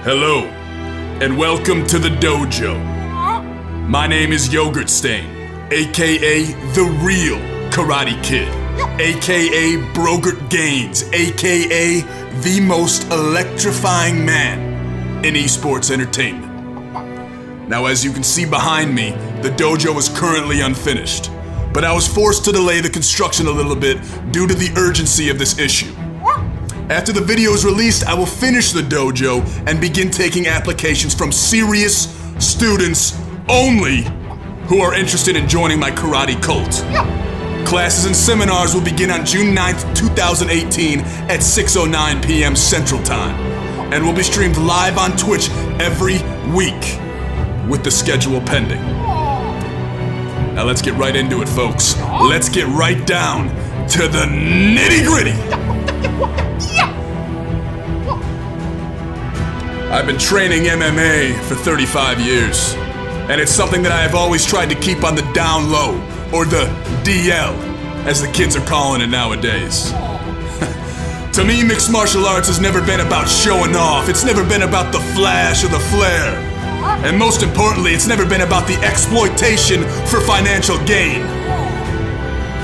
Hello, and welcome to the dojo. My name is Yogurt Stain, aka The Real Karate Kid, aka Brogurt Gaines, aka the most electrifying man in esports entertainment. Now, as you can see behind me, the dojo is currently unfinished, but I was forced to delay the construction a little bit due to the urgency of this issue. After the video is released, I will finish the dojo and begin taking applications from serious students only who are interested in joining my karate cult. Classes and seminars will begin on June 9th, 2018 at 6:09 p.m. Central Time and will be streamed live on Twitch every week with the schedule pending. Now let's get right into it, folks. Let's get right down to the nitty-gritty. I've been training MMA for 35 years, and it's something that I have always tried to keep on the down low, or the DL, as the kids are calling it nowadays. To me, mixed martial arts has never been about showing off. It's never been about the flash or the flare. And most importantly, it's never been about the exploitation for financial gain.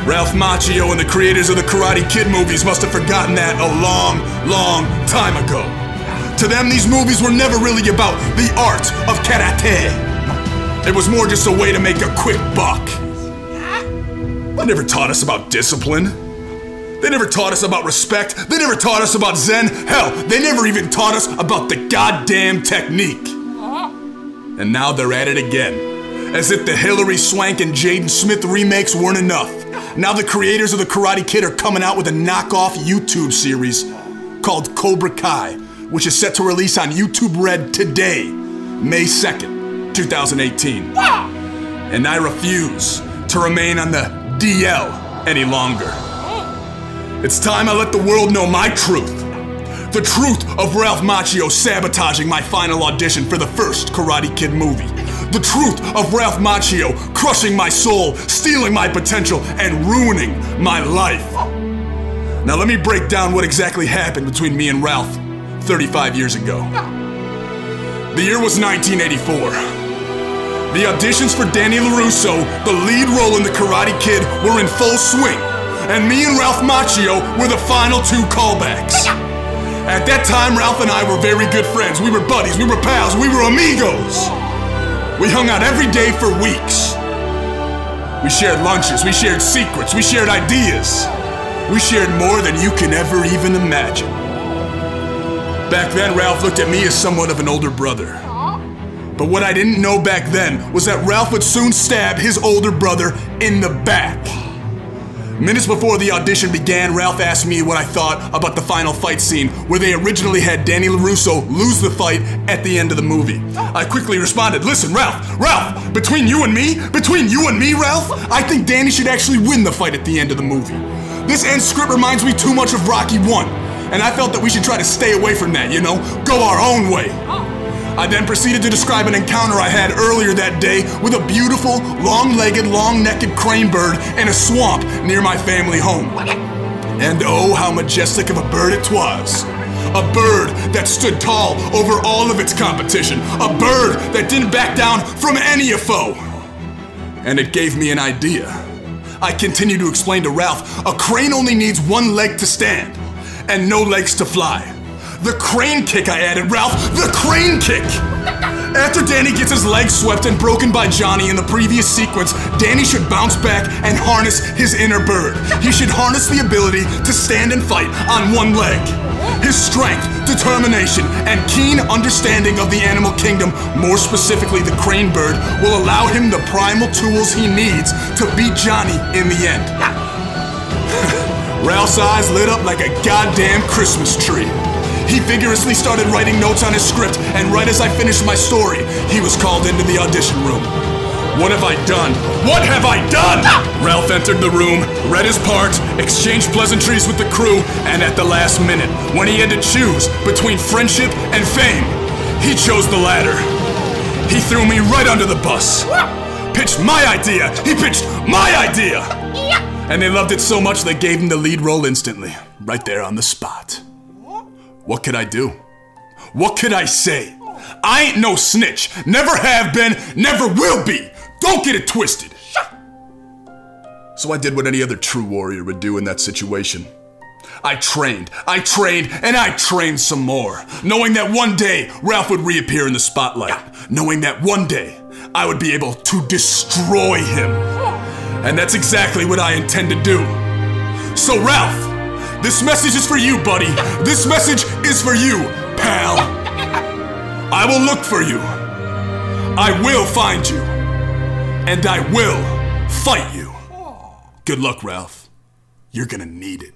Ralph Macchio and the creators of the Karate Kid movies must have forgotten that a long, long time ago. To them, these movies were never really about the art of karate. It was more just a way to make a quick buck. They never taught us about discipline. They never taught us about respect. They never taught us about Zen. Hell, they never even taught us about the goddamn technique. And now they're at it again. As if the Hilary Swank and Jaden Smith remakes weren't enough. Now the creators of the Karate Kid are coming out with a knockoff YouTube series called Cobra Kai, which is set to release on YouTube Red today, May 2nd, 2018. And I refuse to remain on the DL any longer. It's time I let the world know my truth. The truth of Ralph Macchio sabotaging my final audition for the first Karate Kid movie. The truth of Ralph Macchio crushing my soul, stealing my potential, and ruining my life. Now let me break down what exactly happened between me and Ralph 35 years ago. The year was 1984. The auditions for Danny LaRusso, the lead role in the Karate Kid, were in full swing, and me and Ralph Macchio were the final two callbacks. At that time, Ralph and I were very good friends. We were buddies, we were pals, we were amigos. We hung out every day for weeks. We shared lunches, we shared secrets, we shared ideas. We shared more than you can ever even imagine. Back then, Ralph looked at me as somewhat of an older brother. But what I didn't know back then was that Ralph would soon stab his older brother in the back. Minutes before the audition began, Ralph asked me what I thought about the final fight scene where they originally had Danny LaRusso lose the fight at the end of the movie. I quickly responded, "Listen, Ralph, between you and me, Ralph, I think Danny should actually win the fight at the end of the movie. This end script reminds me too much of Rocky 1. And I felt that we should try to stay away from that, you know, go our own way." I then proceeded to describe an encounter I had earlier that day with a beautiful, long-legged, long-necked crane bird in a swamp near my family home. And oh, how majestic of a bird it was. A bird that stood tall over all of its competition. A bird that didn't back down from any foe. And it gave me an idea. I continued to explain to Ralph, a crane only needs one leg to stand and no legs to fly. The crane kick, I added, Ralph, the crane kick! After Danny gets his legs swept and broken by Johnny in the previous sequence, Danny should bounce back and harness his inner bird. He should harness the ability to stand and fight on one leg. His strength, determination, and keen understanding of the animal kingdom, more specifically the crane bird, will allow him the primal tools he needs to beat Johnny in the end. Ralph's eyes lit up like a goddamn Christmas tree. He vigorously started writing notes on his script, and right as I finished my story, he was called into the audition room. What have I done? What have I done? Ralph entered the room, read his part, exchanged pleasantries with the crew, and at the last minute, when he had to choose between friendship and fame, he chose the latter. He threw me right under the bus. Pitched my idea! He pitched my idea! And they loved it so much they gave him the lead role instantly, right there on the spot. What could I do? What could I say? I ain't no snitch. Never have been, never will be. Don't get it twisted. So I did what any other true warrior would do in that situation. I trained, and I trained some more, knowing that one day Ralph would reappear in the spotlight, knowing that one day I would be able to destroy him. And that's exactly what I intend to do. So Ralph, this message is for you, buddy. This message is for you, pal. I will look for you. I will find you. And I will fight you. Good luck, Ralph. You're gonna need it.